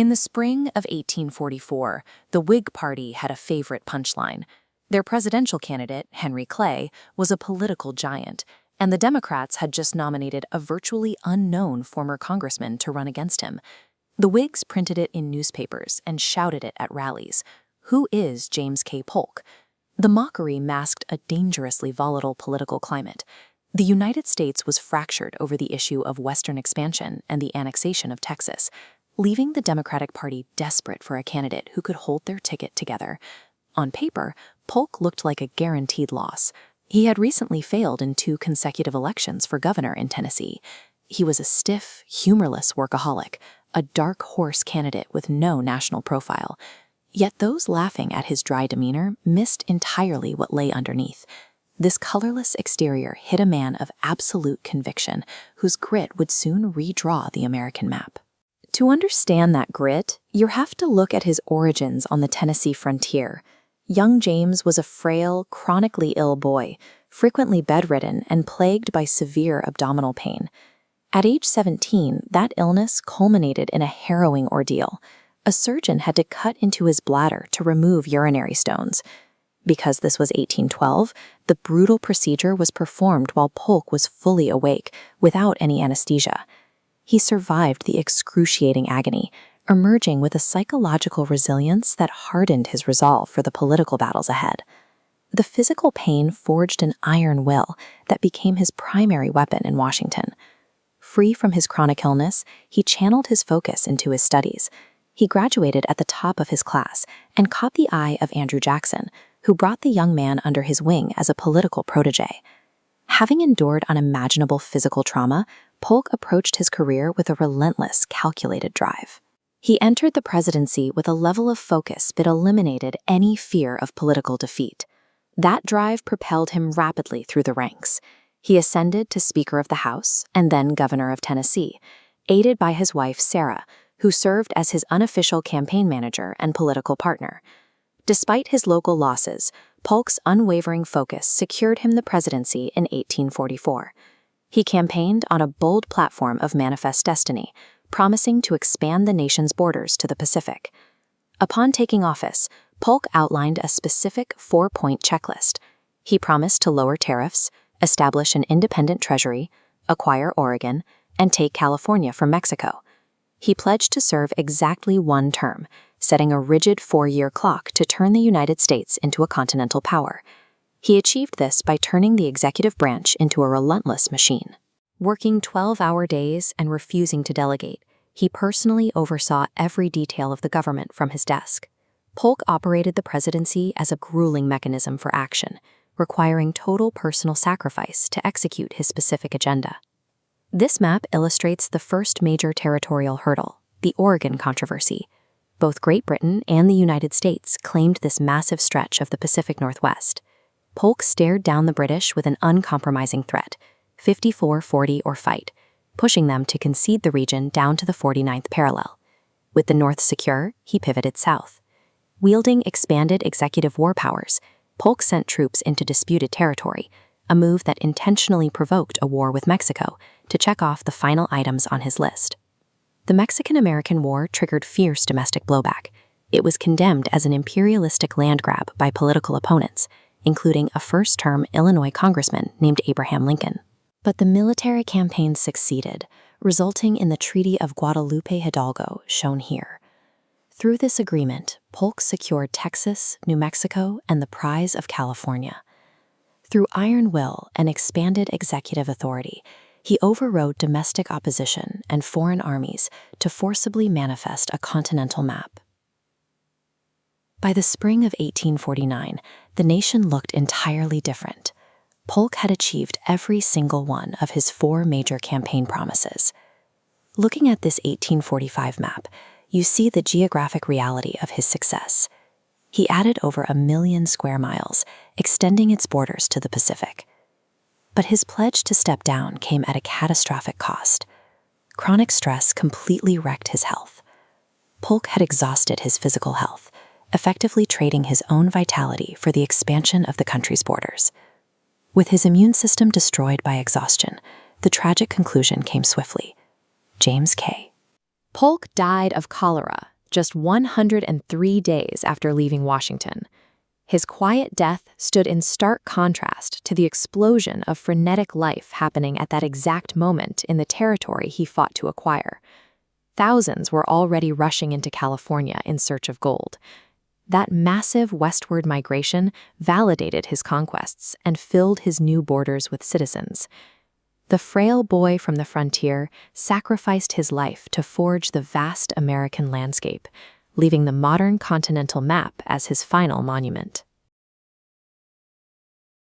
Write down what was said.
In the spring of 1844, the Whig Party had a favorite punchline. Their presidential candidate, Henry Clay, was a political giant, and the Democrats had just nominated a virtually unknown former congressman to run against him. The Whigs printed it in newspapers and shouted it at rallies. Who is James K. Polk? The mockery masked a dangerously volatile political climate. The United States was fractured over the issue of Western expansion and the annexation of Texas, leaving the Democratic Party desperate for a candidate who could hold their ticket together. On paper, Polk looked like a guaranteed loss. He had recently failed in 2 consecutive elections for governor in Tennessee. He was a stiff, humorless workaholic, a dark horse candidate with no national profile. Yet those laughing at his dry demeanor missed entirely what lay underneath. This colorless exterior hid a man of absolute conviction, whose grit would soon redraw the American map. To understand that grit, you have to look at his origins on the Tennessee frontier. Young James was a frail, chronically ill boy, frequently bedridden and plagued by severe abdominal pain. At age 17, that illness culminated in a harrowing ordeal. A surgeon had to cut into his bladder to remove urinary stones. Because this was 1812, the brutal procedure was performed while Polk was fully awake, without any anesthesia. He survived the excruciating agony, emerging with a psychological resilience that hardened his resolve for the political battles ahead. The physical pain forged an iron will that became his primary weapon in Washington. Free from his chronic illness, he channeled his focus into his studies. He graduated at the top of his class and caught the eye of Andrew Jackson, who brought the young man under his wing as a political protege. Having endured unimaginable physical trauma, Polk approached his career with a relentless, calculated drive. He entered the presidency with a level of focus that eliminated any fear of political defeat. That drive propelled him rapidly through the ranks. He ascended to Speaker of the House and then Governor of Tennessee, aided by his wife Sarah, who served as his unofficial campaign manager and political partner. Despite his local losses, Polk's unwavering focus secured him the presidency in 1844. He campaigned on a bold platform of manifest destiny, promising to expand the nation's borders to the Pacific. Upon taking office, Polk outlined a specific 4-point checklist. He promised to lower tariffs, establish an independent treasury, acquire Oregon, and take California from Mexico. He pledged to serve exactly 1 term, setting a rigid 4-year clock to turn the United States into a continental power. He achieved this by turning the executive branch into a relentless machine. Working 12-hour days and refusing to delegate, he personally oversaw every detail of the government from his desk. Polk operated the presidency as a grueling mechanism for action, requiring total personal sacrifice to execute his specific agenda. This map illustrates the first major territorial hurdle, the Oregon controversy. Both Great Britain and the United States claimed this massive stretch of the Pacific Northwest. Polk stared down the British with an uncompromising threat, 54-40 or fight, pushing them to concede the region down to the 49th parallel. With the North secure, he pivoted south. Wielding expanded executive war powers, Polk sent troops into disputed territory, a move that intentionally provoked a war with Mexico to check off the final items on his list. The Mexican-American War triggered fierce domestic blowback. It was condemned as an imperialistic land grab by political opponents, including a first-term Illinois congressman named Abraham Lincoln. But the military campaign succeeded, resulting in the Treaty of Guadalupe Hidalgo, shown here. Through this agreement, Polk secured Texas, New Mexico, and the prize of California. Through iron will and expanded executive authority, he overrode domestic opposition and foreign armies to forcibly manifest a continental map. By the spring of 1849, the nation looked entirely different. Polk had achieved every single one of his 4 major campaign promises. Looking at this 1845 map, you see the geographic reality of his success. He added over 1 million square miles, extending its borders to the Pacific. But his pledge to step down came at a catastrophic cost. Chronic stress completely wrecked his health. Polk had exhausted his physical health, effectively trading his own vitality for the expansion of the country's borders. With his immune system destroyed by exhaustion, the tragic conclusion came swiftly. James K. Polk died of cholera just 103 days after leaving Washington. His quiet death stood in stark contrast to the explosion of frenetic life happening at that exact moment in the territory he fought to acquire. Thousands were already rushing into California in search of gold. That massive westward migration validated his conquests and filled his new borders with citizens. The frail boy from the frontier sacrificed his life to forge the vast American landscape, leaving the modern continental map as his final monument.